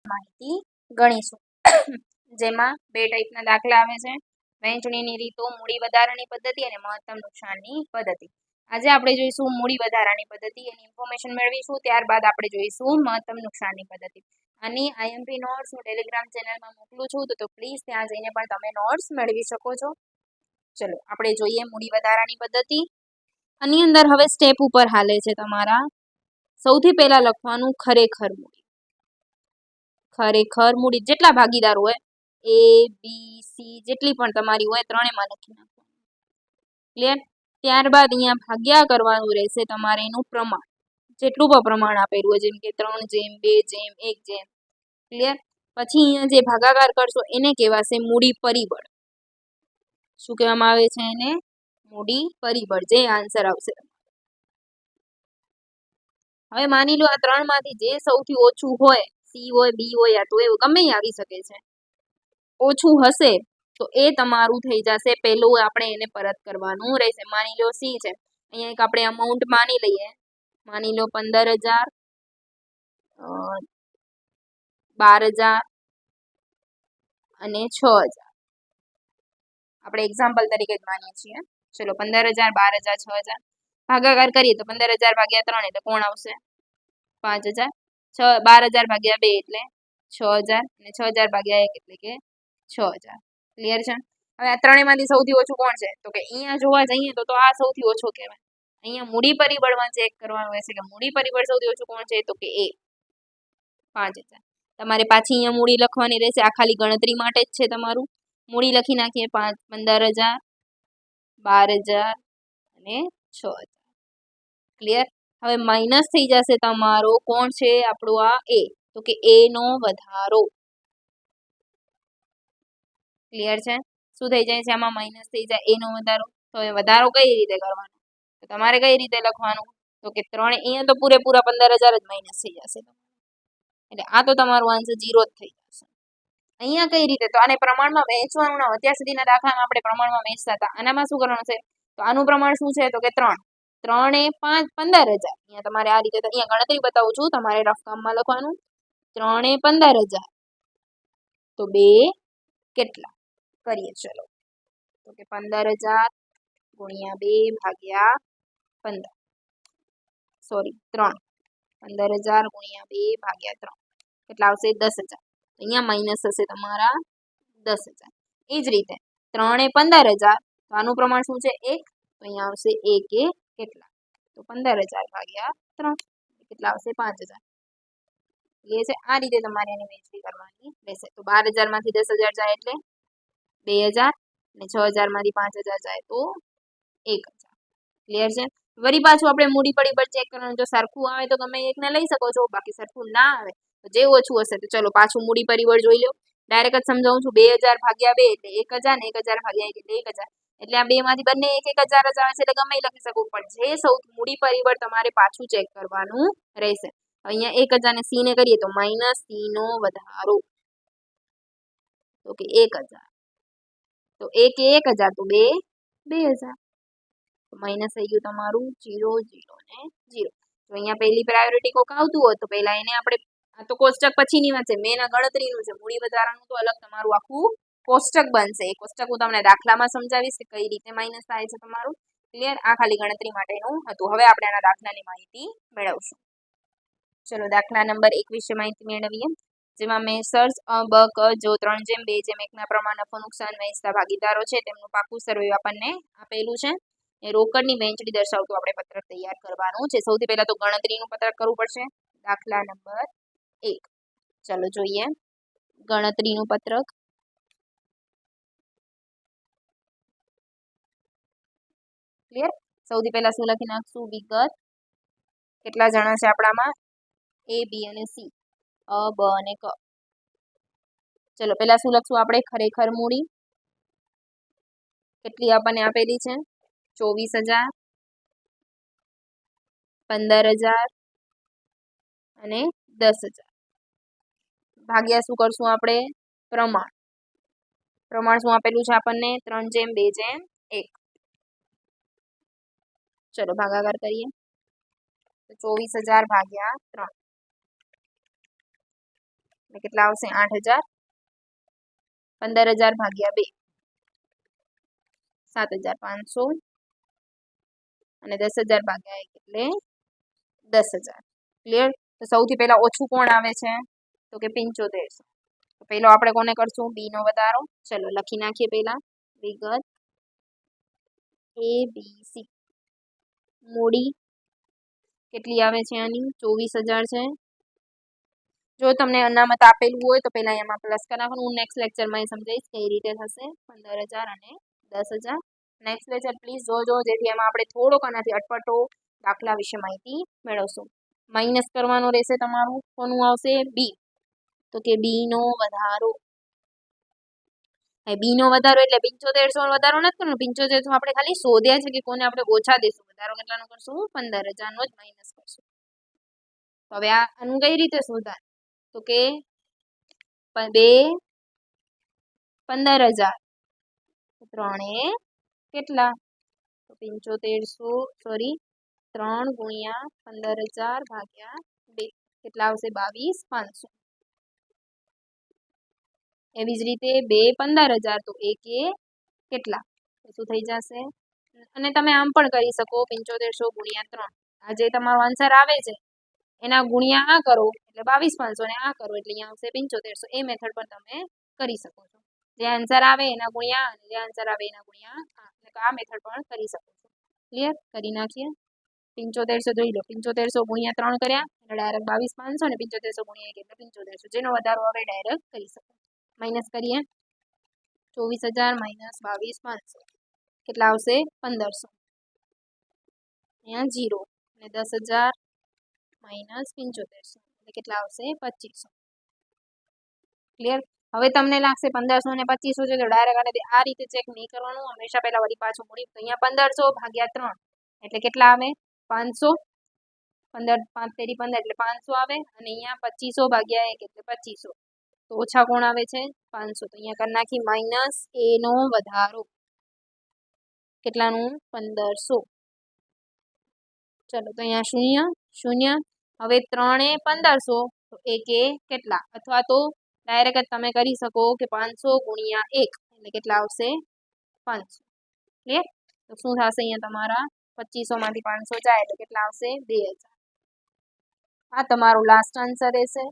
માહિતી ગણીશું જેમાં બે ટાઈપના દાખલા આવે છે વહેંચણીની રીતો મૂડી વધારાની પદ્ધતિ અને મહત્તમ નુકસાનની પદ્ધતિ આજે આપણે જોઈશું મૂડી વધારાની પદ્ધતિ એની ઇન્ફોર્મેશન મેળવીશું ત્યારબાદ આપણે જોઈશું મહત્તમ નુકસાનની પદ્ધતિ આની આઈએમપી નોટ્સ હું ટેલિગ્રામ ચેનલમાં મોકલું છું તો પ્લીઝ ત્યાં જઈને પણ તમે નોટ્સ મેળવી શકો છો ચલો આપણે જોઈએ મૂડી વધારાની પદ્ધતિ આની અંદર હવે સ્ટેપ ઉપર હાલે છે તમારા સૌથી પહેલા લખવાનું ખરેખર મૂડી જેટલા ભાગીદાર હોય એ બી સી જેટલી પણ તમારી હોય ત્રણેયમાં લખી નાખવાનું ક્લિયર ત્યારબાદ અહીંયા ભાગ્યા કરવાનું રહેશે તમારે એનું પ્રમાણ જેટલું પણ પ્રમાણ આપેલું હોય જેમ કે 3 જેમ 2 જેમ 1 જેમ ક્લિયર પછી અહીંયા જે ભાગાકાર કરશો એને કહેવાશે મૂડી પરિબળ શું કહેવામાં આવે છે એને મૂડી પરિબળ જે આન્સર આવશે હવે માની લો આ ત્રણમાંથી જે સૌથી ઓછું હોય સી હોય બી હોય યા તો એવું ગમે આવી શકે છે ઓછું હશે તો એ તમારું થઈ જશે પહેલું આપણે એને પરત કરવાનું રહેશે માની લો સી છે અહીંયા એક આપણે અમાઉન્ટ માની લઈએ માની લો 15,000 12,000 અને 6,000 આપણે એક્ઝામ્પલ તરીકે જ માનીએ છીએ ચલો 15,000 12,000 6,000 ભાગાકાર કરીએ તો 15,000 ભાગ્યા 3 એટલે કોણ આવશે 5,000 12,000 ભાગ્યા 2 એટલે 6,000 અને 6,000 ભાગ્યા 1 એટલે કે 6,000 ક્લિયર છે હવે આ ત્રણેયમાંથી સૌથી ઓછું કોણ છે તો કે અહીંયા જોવા જઈએ તો આ સૌથી ઓછો કહેવાય અહીંયા મૂડી પરિબળમાં ચેક કરવાનું રહેશે કે મૂડી પરિબળ સૌથી ઓછું કોણ છે તો કે એ 5,000 તમારે પાછી અહીંયા મૂડી લખવાની રહેશે આ ખાલી ગણતરી માટે જ છે તમારું મૂડી લખી નાખીએ 15,000 12,000 અને 6,000 ક્લિયર હવે માઇનસ થઈ જશે તમારો કોણ છે આપણો આ એ તો કે એ નો વધારો ક્લિયર છે શું થઈ જાય છે આમાં માઇનસ થઈ જાય એ નો વધારો તો એ વધારો કઈ રીતે કરવાનો તો તમારે કઈ રીતે લખવાનું તો કે 3 અહીંયા તો પૂરેપૂરા 15,000 જ માઇનસ થઈ જશે એટલે આ તો તમારું આન્સર 0 જ થઈ જશે અહીંયા કઈ રીતે તો આને પ્રમાણમાં વહેંચવાનું ના અત્યાર સુધીના દાખલામાં આપણે પ્રમાણમાં વહેંચતા હતા આનામાં શું કરવાનું છે તો આનું પ્રમાણ શું છે તો કે 3 એ 5 15,000 અહીંયા તમારે આ રીતે અહીંયા ગણતરી બતાવું છું તમારે રફ કામમાં લખવાનું 3 એ 15,000 તો 2 કેટલા કરીએ ચલો તો કે 15,000 ગુણ્યા 2 ભાગ્યા 15 સોરી 3 15,000 ગુણ્યા 2 ભાગ્યા 3 કેટલા આવશે 10,000 અહીંયા માઇનસ હશે તમારા 10,000 એ જ રીતે 3 એ 15,000 તો આનું પ્રમાણ શું છે 1 તો અહીંયા આવશે 1 એ કેટલા તો 15,000 ભાગ્યા 3 કેટલા આવશે 5,000 એ છે આ રીતે તમારે એની વહેંચણી કરવાની રહેશે તો 12,000 માંથી 10,000 જાય એટલે 2,000 અને 6,000 માંથી 5,000 જાય તો 1,000 ક્લિયર છે વળી પાછું આપણે મૂડી પરિબળ ચેક કરવાનું જો સરખું આવે તો તમે એકને લઈ શકો છો બાકી સરખું ના આવે તો જે ઓછું હશે તો ચલો પાછું મૂડી પરિબળ જોઈ લો ડાયરેક્ટ જ સમજાવું છું 2,000 ભાગ્યા 2 એટલે 1,000 ને 1,000 ભાગ્યા 1 એટલે 1,000 એટલે આ બે માંથી બંને 1,000 જ આવે છે એટલે ગમે લખી શકો પણ જે સૌથી મૂડી પરિબળ તમારે પાછું ચેક કરવાનું રહેશે અહીંયા 1,000 ને સી ને કરીએ તો માઇનસ સી નો વધારો તો કે 1,000 તો 1 એ 1,000 તો 2 2,000 માઇનસ થઈ ગયું તમારું 0 0 ને 0 તો અહીંયા પહેલી પ્રાયોરિટી કોક આવતું હોય તો પહેલા એને આપણે આ તો કોષ્ટક પછીની વાત છે મેન ગણતરીનું છે મૂડી વધારાનું તો અલગ તમારું આખું કોષ્ટક બનશે એ કોષ્ટક હું તમને દાખલામાં સમજાવીશ કે કઈ રીતે માઇનસ થાય છે તમારું ક્લિયર આ ખાલી ગણતરી માટેનું હતું હવે આપણે આના દાખલાની માહિતી મેળવશું ચલો દાખલા નંબર 21 વિશે માહિતી મેળવીએ જેમાં મેસર્સ અ બ ક જો 3 જેમ 2 જેમ 1 ના પ્રમાણ નફો નુકસાન વહેંચતા ભાગીદારો છે તેમનું પાકું સર્વે આપણને આપેલું છે એ રોકડની વહેંચણી દર્શાવતું આપણે પત્રક તૈયાર કરવાનું છે સૌથી પહેલા તો ગણતરીનું પત્રક કરવું પડશે દાખલા નંબર 1 ચલો જોઈએ ગણતરીનું પત્રક ક્લિયર સૌથી પહેલા શું લખી નાખશું વિગત કેટલા જણા છે આપણામાં એ બી અને સી અ બ અને ક ચલો પહેલા શું લખશું આપણે ખરેખર મૂડી કેટલી આપણને આપેલી છે 24,000 15,000 અને 10,000 ભાગ્યા શું કરશું આપણે પ્રમાણ શું આપેલું છે આપણને 3 જેમ 2 જેમ 1 ચલો ભાગાકાર કરીએ તો 24,000 ભાગ્યા 3 એટલે કેટલા આવશે 8,000. 15,000 ભાગ્યા 2 7,500 અને 10,000 ભાગ્યા 1 એટલે 10,000. ક્લિયર? તો સૌથી પહેલા ઓછું કોણ આવે છે? તો કે 7500. તો પહેલો આપણે કોને કરશું? બી નો વધારો. ચલો લખી નાખીએ પહેલા વિગત એ બી સી. મૂડી કેટલી આવે છે આની? 24,000 છે. જો તમને અનામત આપેલું હોય તો પહેલા એમાં પ્લસ કરી નાખવાનું. હું નેક્સ્ટ લેક્ચરમાં સમજાવીશ કઈ રીતે થશે. 15,000 અને 10,000. નેક્સ્ટ લેક્ચર પ્લીઝ જોજો, જેથી એમાં આપણે થોડોક આનાથી અટપટો દાખલા વિશે માહિતી મેળવશું. માઇનસ કરવાનું રહેશે તમારું. કોનું આવશે? બી. તો કે બી નો વધારો. બી નો વધારો એટલે 7500 વધારો નથી કરવાનો. 7500 આપણે ખાલી શોધ્યા છે કે કોને આપણે ઓછા દેશું. વધારો કેટલાનો કરશું? 15,000 નો જ માઇનસ કરશું. તો હવે આનું કઈ રીતે શોધાય? તો કે 2 15,000 3 કેટલા? તો 3 ગુણ્યા 15,000 ભાગ્યા 2 કેટલા આવશે? 22,500. એવી જ રીતે 2 15,000 તો 1 કેટલા? તો શું થઈ જશે? અને તમે આમ પણ કરી શકો 7500 ગુણ્યા 3. આ જે તમારો આન્સર આવે છે એના ગુણ્યા આ કરો એટલે 22,500 ને આ કરો એટલે અહીંયા આવશે 7500. એ મેથડ પર તમે કરી શકો છો. જે આન્સર આવે એના ગુણ્યા અને જે આન્સર આવે એના ગુણ્યા એટલે આ મેથડ પણ કરી શકો છો. ક્લિયર? કરી નાખીએ. 7500 જોઈ લો. 7500 ગુણ્યા 3 કર્યા એટલે ડાયરેક્ટ 22,500 ને 7500 ગુણ્યા 1 એટલે 7500. જેનો વધારો આવે ડાયરેક્ટ કરી શકો. માઇનસ કરીએ. 24,000 માઇનસ 22,500 કેટલા આવશે? 1,500. અહીંયા 0 અને 10,000 માઇનસ 7500 એટલે કેટલા આવશે? 2,500. ક્લિયર? હવે તમને લાગશે 1500 ને 2,500 છે તો ડાયરેક્ટ આ રીતે ચેક નહીં કરવાનું. હંમેશા પહેલા વળી પાછું મૂડી. તો અહીંયા 1500 ભાગ્યા 3 એટલે કેટલા આવે? 500. 15 5 તેરી 15 એટલે 500 આવે. અને અહીંયા 2500 ભાગ્યા 1 એટલે 2500. તો ઓછા કોણ આવે છે? 500. તો અહીંયા કરી નાખી માઇનસ એ નો વધારો. કેટલાનું? 1500. ચલો તો અહીંયા 0 0. હવે 3 1500 તો 1 કેટલા? અથવા તો ડાયરેક્ટ તમે કરી શકો કે 500 ગુણ્યા 1 એટલે કેટલા આવશે? 500. ક્લિયર? તો શું થશે અહીંયા તમારા 2500 માંથી 500 જાય એટલે કેટલા આવશે? 2,000. આ તમારું લાસ્ટ આન્સર રહેશે.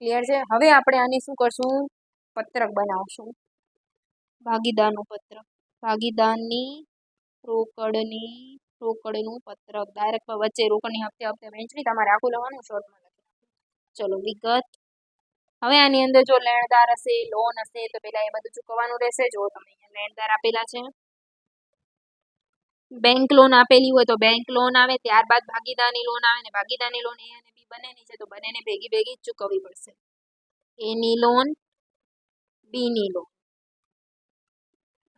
ક્લિયર છે? હવે આપણે આની શું કરશું? પત્રક બનાવશું. ભાગીદારનું પત્રક. ભાગીદારની રોકડનું પત્રક. ડાયરેક્ટ વચ્ચે રોકડની હપ્તે વહેંચણી તમારે આખું લખવાનું. શોર્ટમાં લખી. ચલો વિગત. હવે આની અંદર જો લેણદાર હશે, લોન હશે તો પહેલા એ બધું ચૂકવવાનું રહેશે. જો તમે અહીંયા લેણદાર આપેલા છે, બેંક લોન આપેલી હોય તો બેંક લોન આવે, ત્યારબાદ ભાગીદારની લોન આવે ને ભાગીદારની લોન એ અને બી બંનેની છે તો બંનેને ભેગી જ ચૂકવવી પડશે. એની લોન, બીની લોન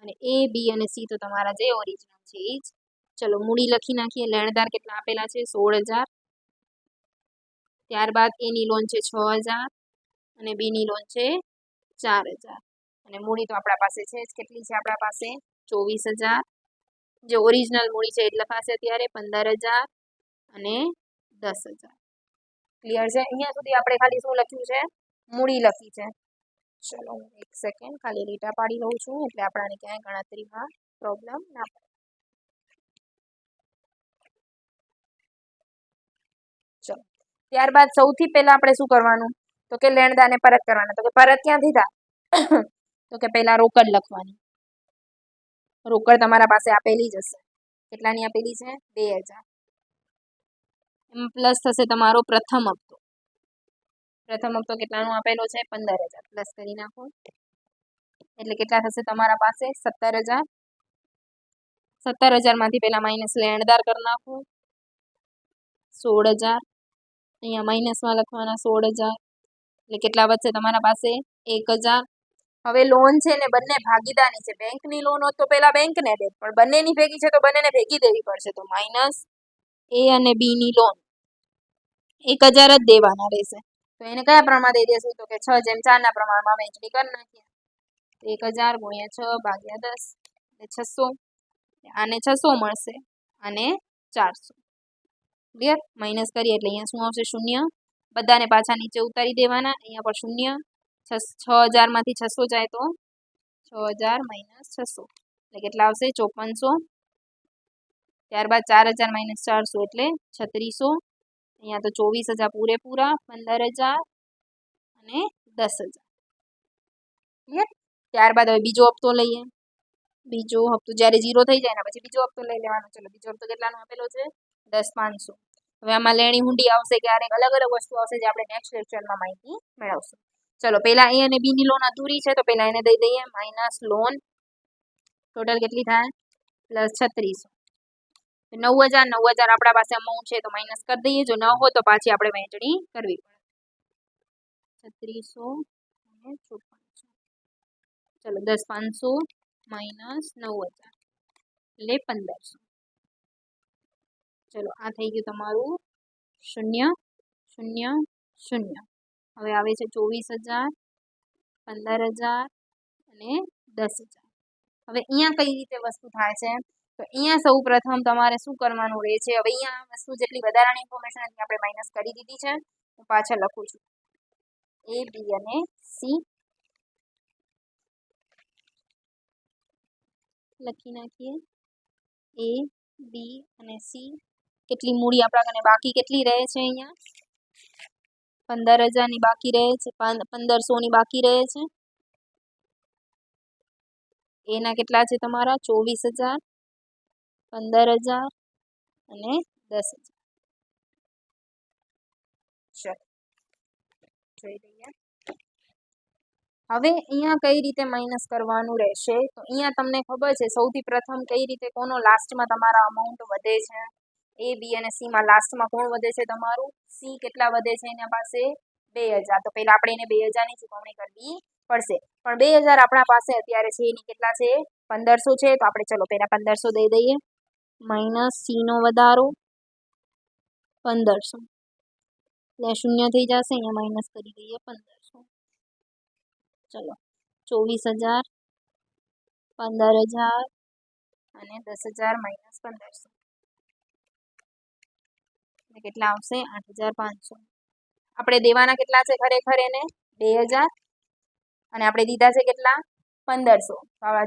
અને એ, બી અને સી તો તમારા જે ઓરિજિનલ છે એ જ. ચલો મૂડી લખી નાખીએ. લેણદાર કેટલા આપેલા છે? 16,000. ત્યારબાદ એની લોન છે 6,000 અને બીની લોન છે 4,000. અને મૂડી તો આપણા પાસે છે જ. કેટલી છે આપણા પાસે? 24,000. જે ઓરિજિનલ મૂડી છે એ લખાશે અત્યારે 15,000 અને 10,000. ક્લિયર છે? અહીંયા સુધી આપણે ખાલી શું લખ્યું છે? મૂડી લખી છે. ચલો એક સેકન્ડ ખાલી લીટા પાડી લઉં છું એટલે આપણાને ક્યાંય ગણતરીમાં પ્રોબ્લેમ ના પડે. ચલો ત્યારબાદ સૌથી પહેલા આપણે શું કરવાનું? તો કે લેણદારને પરત કરવાના. તો કે પરત ક્યાંથી થાય? તો કે પહેલા રોકડ લખવાની. રોકડ તમારા પાસે આપેલી જ હશે. કેટલાની આપેલી છે? 2,000. એમાં પ્લસ થશે તમારો પ્રથમ હપ્તો. પ્રથમ હપ્તો કેટલાનો આપેલો છે? 15,000. પ્લસ કરી નાખો એટલે કેટલા થશે તમારા પાસે? 17,000. 17,000 માંથી પહેલા માઇનસ લેણદાર કરી નાખો 16,000. અહીંયા માઇનસમાં લખવાના 16,000 એટલે કેટલા વધશે તમારા પાસે? 1,000. હવે લોન છે ને બંને ભાગીદારની છે. બેંકની લોન હોત તો પહેલા બેંકને દે, પણ બંનેની ભેગી છે તો બંનેને ભેગી દેવી પડશે. તો માઇનસ એ અને બી ની લોન 1,000 જ દેવાના રહેશે. તો એને કયા પ્રમાણમાં દઈ દેશું? તો કે 6:4 ના પ્રમાણમાં વહેંચણી કરી નાખીએ. 1,000 ગુણ્યા 6 ભાગ્યા 10 એટલે 600. આને 600 મળશે અને 400. ક્લિયર? માઇનસ કરીએ એટલે અહીંયા શું આવશે? 0. બધાને પાછા નીચે ઉતારી દેવાના. અહીંયા પર શૂન્ય. 6000 માંથી 600 જાય તો 6000 માઇનસ 600 એટલે કેટલા આવશે? 5400. ત્યારબાદ 4000 માઇનસ 400 એટલે 3600. અહીંયા તો 24000 પૂરેપૂરા, 15000 અને 10000. ક્લિયર? ત્યારબાદ હવે બીજો હપ્તો લઈએ. બીજો હપ્તો જ્યારે 0 થઈ જાય ને પછી બીજો હપ્તો લઈ લેવાનો. ચલો બીજો હપ્તો કેટલાનો આપેલો છે? 10500. હવે આમાં લેણી હુંડી આવશે, ક્યારેક અલગ અલગ વસ્તુ આવશે જે આપણે નેક્સ્ટ લેક્ચરમાં માહિતી મેળવશું. ચલો પહેલા A અને B ની લોન અધૂરી છે તો પહેલા એને દઈ દઈએ માઇનસ લોન. ટોટલ કેટલી થાય? પ્લસ 3600. 9000 9000 આપણા પાસે અમાઉન્ટ છે તો માઇનસ કરી દઈએ. જો ન હોય તો પાછી આપણે વહેંચણી કરવી પડે. 3600 અને 5400. ચલો 10500 માઇનસ 9000 એટલે 1500. ચલો આ થઈ ગયું તમારું 0 0 0. હવે આવે છે 24000, 15000 અને 10000. હવે અહીંયા કઈ રીતે વસ્તુ થાય છે? તો અહીંયા સૌ પ્રથમ તમારે શું કરવાનું રહે છે? હવે અહીંયા વસ્તુ જેટલી વધારાની ઇન્ફોર્મેશન આપણે માઇનસ કરી દીધી છે. હું પાછળ લખું છું. A, B અને C લખી નાખીએ. A, B અને C. કેટલી મૂડી આપણા કને બાકી કેટલી રહે છે? અહીંયા 15000 ની બાકી રહે છે, 1500 ની બાકી રહે છે. A ના કેટલા છે તમારા? 24000, 15000 અને 10000. ચલો જોઈ લઈએ. હવે અહીંયા કઈ રીતે માઇનસ કરવાનું રહેશે? તો અહીંયા તમને ખબર છે સૌથી પ્રથમ કઈ રીતે કોનો લાસ્ટમાં તમારા અમાઉન્ટ વધે છે? A, B અને C માં લાસ્ટમાં કોણ વધે છે તમારું? C કેટલા વધે છે એના પાસે? 2000. તો પહેલા આપણે એને 2000 ની ચૂકવણી કરવી પડશે. પણ 2000 આપણા પાસે અત્યારે છે એની કેટલા છે? 1500 છે. તો આપણે ચલો પહેલા 1500 દઈ દઈએ. માઇનસ C નો વધારો 1500 એટલે શૂન્ય થઈ જશે. અહીંયા માઇનસ કરી દઈએ 1500. ચલો 24000, 15000 અને 10000 માઇનસ 1500 એટલે કેટલા આવશે? 8500. આપણે દેવાના કેટલા છે ખરેખર એને? 2000 અને આપણે દીધા છે કેટલા? 1500.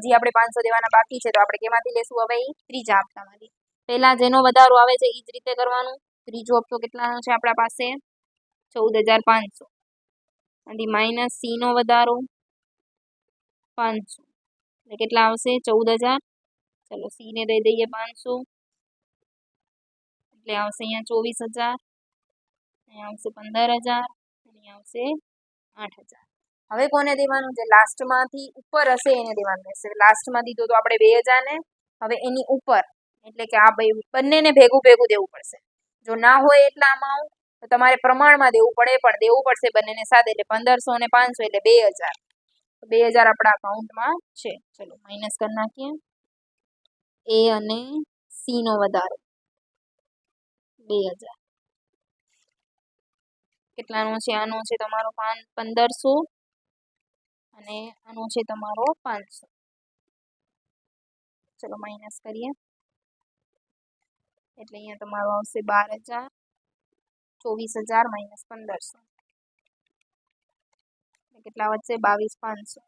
હજી આપણે 500 દેવાના બાકી છે તો આપણે કેમાંથી લેશું હવે? ત્રીજા હપ્તામાંથી. પહેલા જેનો વધારો આવે છે એ જ રીતે કરવાનું. ત્રીજો હપ્તો કેટલાનો છે આપણા પાસે? 14500. અને માઇનસ C નો વધારો 500 એટલે કેટલા આવશે? 14000. ચલો C ને દઈ દઈએ 500 એટલે આવશે અહીંયા 24000, અહીંયા આવશે 15000, અહીંયા આવશે 8000. હવે કોને દેવાનું? જે લાસ્ટમાંથી ઉપર હશે એને દેવાનું રહેશે. લાસ્ટમાં દીધો તો આપણે 2000 ને, હવે એની ઉપર એટલે કે આ બંનેને ભેગું ભેગું દેવું પડશે. જો ના હોય એટલા અમાઉન્ટ તો તમારે પ્રમાણમાં દેવું પડે, પણ દેવું પડશે બંનેને સાથે. એટલે 1500 અને 500 એટલે 2000. 2000 આપણા અકાઉન્ટમાં છે. ચલો માઇનસ કરી નાખીએ. A અને C નો વધારો 2000 કેટલાનો છે? આનો છે તમારો 1500 અને આનો છે તમારો 500. ચલો માઇનસ કરીએ એટલે અહીંયા તમારો આવશે 12000, 24000 માઇનસ 1500 કેટલા વધશે? 22500,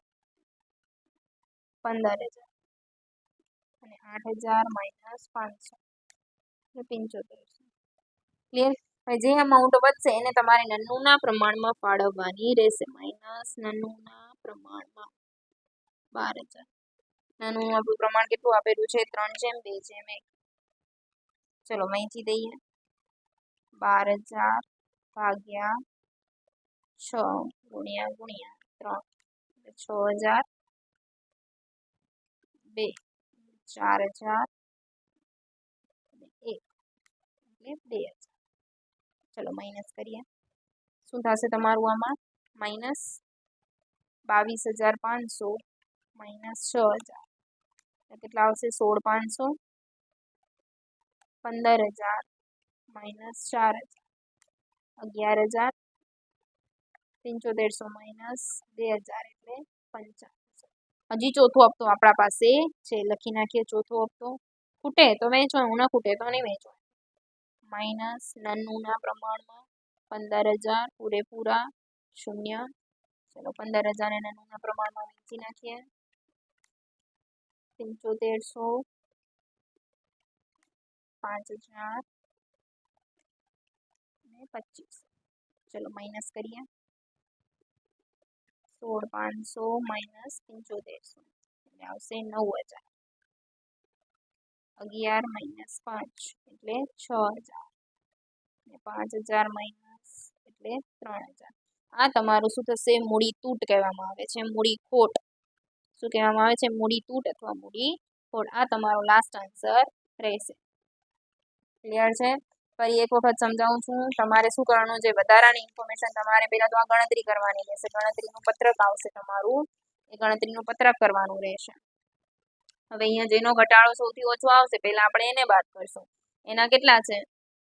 15000 અને 8000 માઇનસ 500 એટલે 7500. ક્લિયર? હવે જે અમાઉન્ટ વધશે એને તમારે નન્નુના પ્રમાણમાં ફાળવવાની રહેશે. માઇનસ નન્નુના પ્રમાણમાં 12000. નાનું આપણું પ્રમાણ કેટલું આપેલું છે? 3:2:1. ચલો વહેંચી દઈએ. 12000 ભાગ્યા 6 ગુણ્યા 3 6000, 2, 4000 1 એટલે 2000. ચલો માઇનસ કરીએ. શું થશે તમારું આમાં? માઇનસ 22500 માઇનસ 6000 કેટલા આવશે? 16500, 15000 માઇનસ 4000, 11000, 7500 માઇનસ 2000 એટલે 5500. હજી ચોથો હપ્તો આપણા પાસે છે. લખી નાખીએ ચોથો હપ્તો. ખૂટે તો વેચવાનું, ન ખૂટે તો નહીં વેચવાનું. માઇનસ નન્નુના પ્રમાણમાં 15,000 પૂરેપૂરા 0. ચલો 15,000 એના નાના પ્રમાણમાં વેચી નાખીએ. 7500, 5,000 અને 25. ચલો માઇનસ કરીએ. 16,500 માઇનસ 7500 એટલે આવશે 9,000. 11 માઇનસ 5 એટલે 6,000 અને 5,000 માઇનસ એટલે 3,000. આ તમારું શું થશે? મૂડી તૂટ કહેવામાં આવે છે. મૂડી ખોટ શું કહેવામાં આવે છે? મૂડી તૂટ અથવા મૂડી ખોટ. આ તમારો લાસ્ટ આન્સર રહેશે. ક્લિયર છે? ફરી એક વખત સમજાવું છું. તમારે શું કરવાનું છે? વધારાની ઇન્ફોર્મેશન તમારે પહેલા તો આ ગણતરી કરવાની રહેશે. ગણતરીનું પત્રક આવશે તમારું, એ ગણતરીનું પત્રક કરવાનું રહેશે. હવે અહીંયા જેનો ઘટાડો સૌથી ઓછો આવશે પહેલા આપણે એને બાદ કરશું. એના કેટલા છે?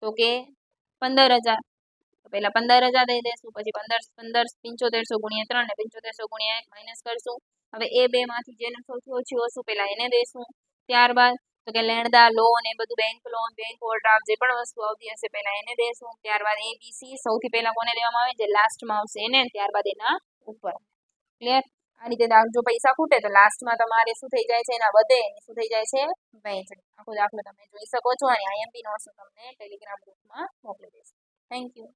તો કે 15,000. તો પહેલા 15,000 દઈ દઈશું, પછી 7500 ગુણ્યા 3 ને 7500 ગુણ્યા 1 માઇનસ કરશું. હવે એ બે માંથી જેને સૌથી ઓછી વસ્તુ પહેલા એને દઈશું. ત્યારબાદ તો કે લેણદાર, લોન, એ બધું બેંક લોન, બેંક ઓવરડ્રાફ્ટ જે પણ વસ્તુ આવતી હશે પહેલા એને દઈશું. ત્યારબાદ ABC સૌથી પહેલા કોને દેવામાં આવે? જે લાસ્ટમાં આવશે એને, ત્યારબાદ એના ઉપર. ક્લિયર? આ રીતે જો પૈસા ખૂટે તો લાસ્ટમાં તમારે શું થઈ જાય છે? એના વધે શું થઈ જાય છે? વહેંચણી. આખો દાખલો તમે જોઈ શકો છો અને IMP નોટ્સ તમને ટેલિગ્રામ ગ્રુપમાં મોકલી દઈશ. Thank you.